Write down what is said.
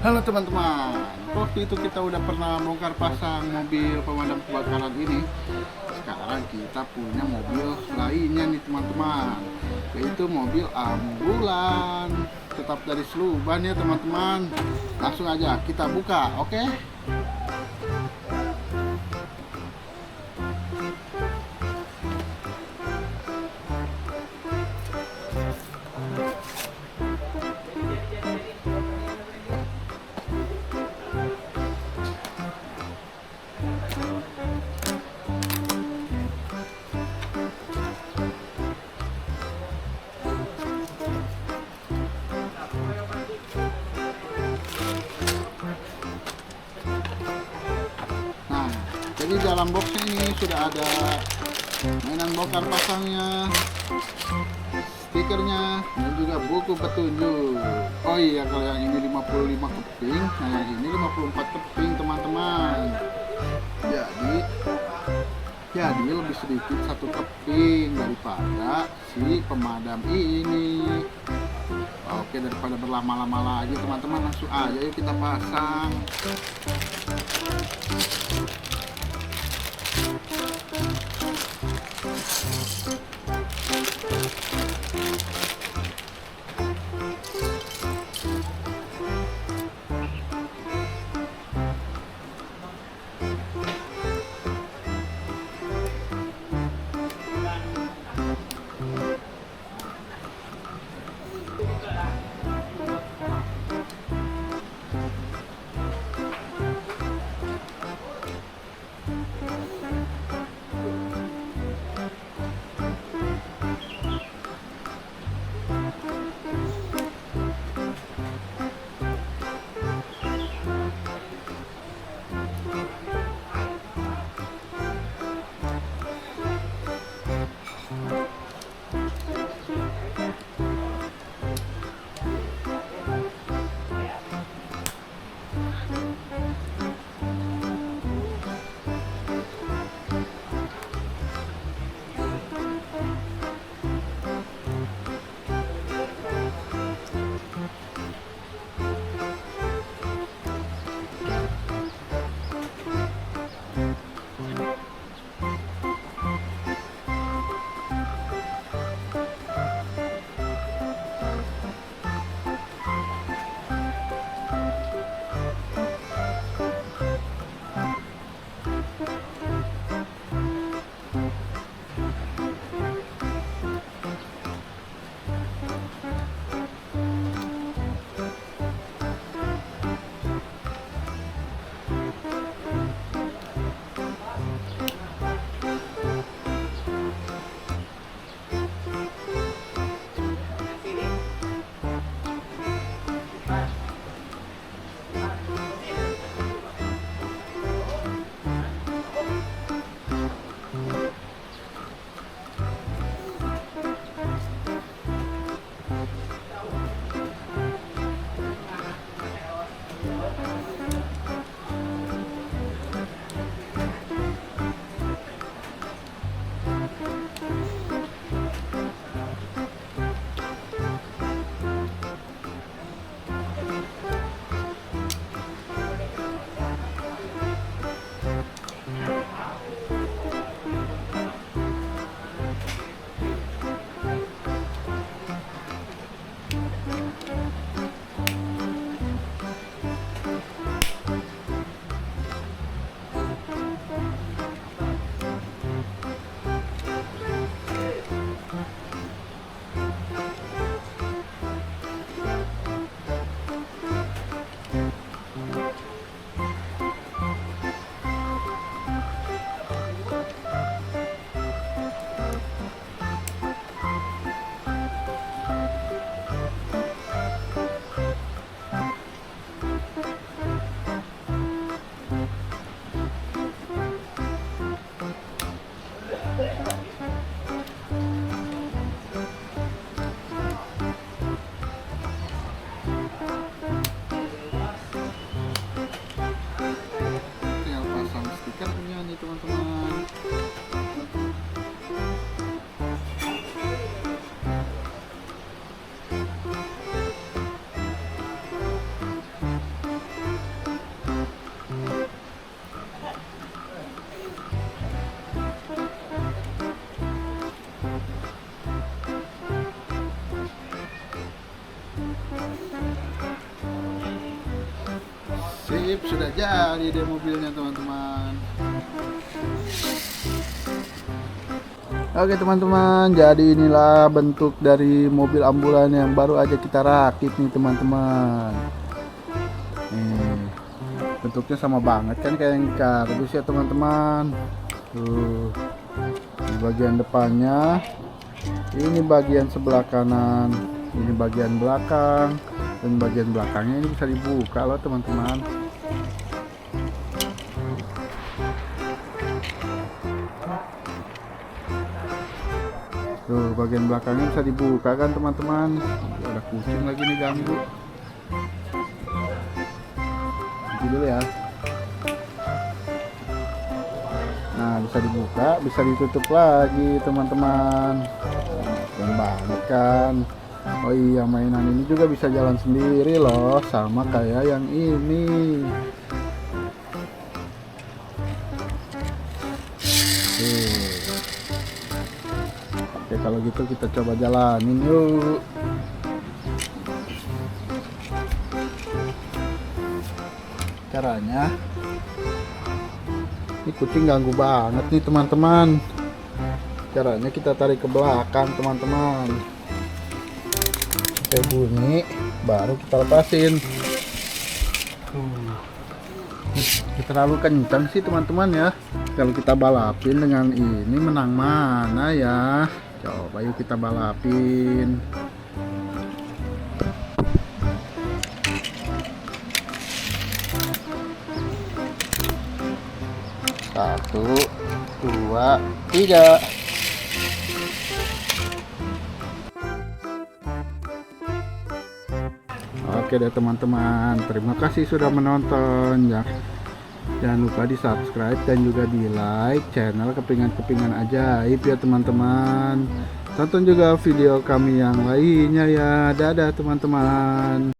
Halo teman-teman, waktu itu kita udah pernah bongkar pasang mobil pemadam kebakaran ini. Sekarang kita punya mobil lainnya nih teman-teman, yaitu mobil ambulan. Tetap dari Sluban ya teman-teman. Langsung aja kita buka, oke? Nah, jadi dalam boxnya ini sudah ada mainan bongkar pasangnya, stikernya, dan juga buku petunjuk. Oh iya, kalau yang ini 55 keping, nah yang ini 54 keping teman-teman. Jadi lebih sedikit satu keping daripada si pemadam ini. Oke, daripada berlama-lama lagi teman-teman, langsung aja yuk kita pasang. Sip, sudah jadi deh mobilnya teman-teman. Oke teman-teman, jadi inilah bentuk dari mobil ambulan yang baru aja kita rakit nih teman-teman. Bentuknya sama banget kan kayak yang di kardus ya teman-teman. Tuh, di bagian depannya, ini bagian sebelah kanan, ini bagian belakang, dan bagian belakangnya ini bisa dibuka loh teman-teman. Tuh, bagian belakangnya bisa dibuka kan teman-teman. Ada kucing lagi nih ganggu. Nanti dulu ya. Nah, bisa dibuka, bisa ditutup lagi teman-teman. Keren banget kan. Oh iya, mainan ini juga bisa jalan sendiri loh, sama kayak yang ini. Oke, kalau gitu kita coba jalanin yuk. Caranya, ini kucing ganggu banget nih teman-teman. Caranya kita tarik ke belakang teman-teman. Kayak bunyi, baru kita lepasin. Terlalu kencang sih teman-teman ya. Kalau kita balapin dengan ini menang mana ya? Coba yuk kita balapin. Satu, dua, tiga. Oke deh teman-teman, terima kasih sudah menonton ya. Jangan lupa di subscribe dan juga di like channel Kepingan-Kepingan Ajaib ya teman-teman. Tonton juga video kami yang lainnya ya. Dadah teman-teman.